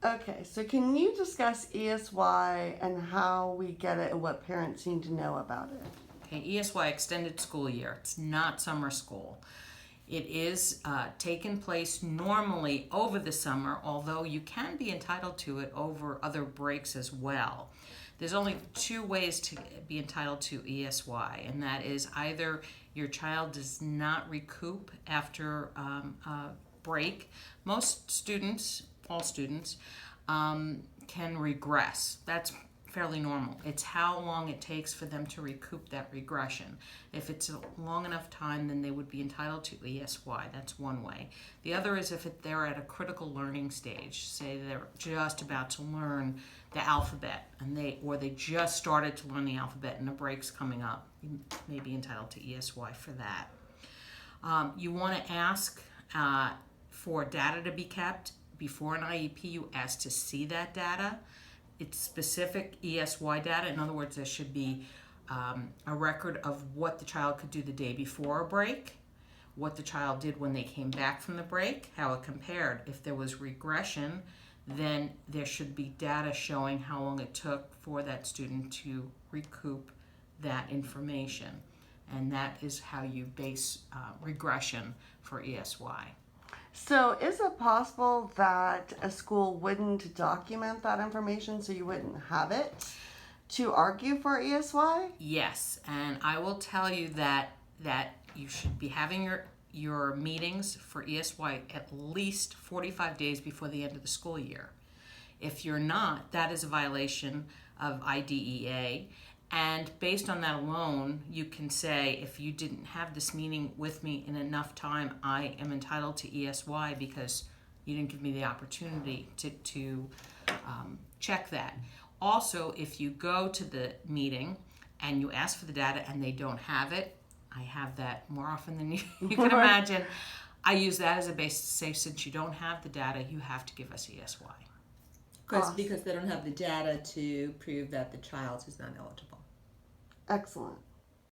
Okay, so can you discuss ESY and how we get it and what parents need to know about it? Okay, ESY, extended school year. It's not summer school. It is taken place normally over the summer, although you can be entitled to it over other breaks as well. There's only two ways to be entitled to ESY, and that is either your child does not recoup after a break. Most students, all students, can regress. That's fairly normal. It's how long it takes for them to recoup that regression. If it's a long enough time, then they would be entitled to ESY. That's one way. The other is if they're at a critical learning stage, say they're just about to learn the alphabet, and they just started to learn the alphabet and a break's coming up. You may be entitled to ESY for that. You want to ask for data to be kept. Before an IEP, you ask to see that data. It's specific ESY data. In other words, there should be a record of what the child could do the day before a break, what the child did when they came back from the break, how it compared. If there was regression, then there should be data showing how long it took for that student to recoup that information. And that is how you base regression for ESY. So, is it possible that a school wouldn't document that information so you wouldn't have it to argue for ESY? Yes, and I will tell you that you should be having your meetings for ESY at least 45 days before the end of the school year. If you're not, that is a violation of IDEA. And based on that alone, you can say, if you didn't have this meeting with me in enough time, I am entitled to ESY because you didn't give me the opportunity to check that. Also, if you go to the meeting and you ask for the data and they don't have it, I have that more often than you can imagine. I use that as a basis to say, since you don't have the data, you have to give us ESY. Because they don't have the data to prove that the child is not eligible. Excellent.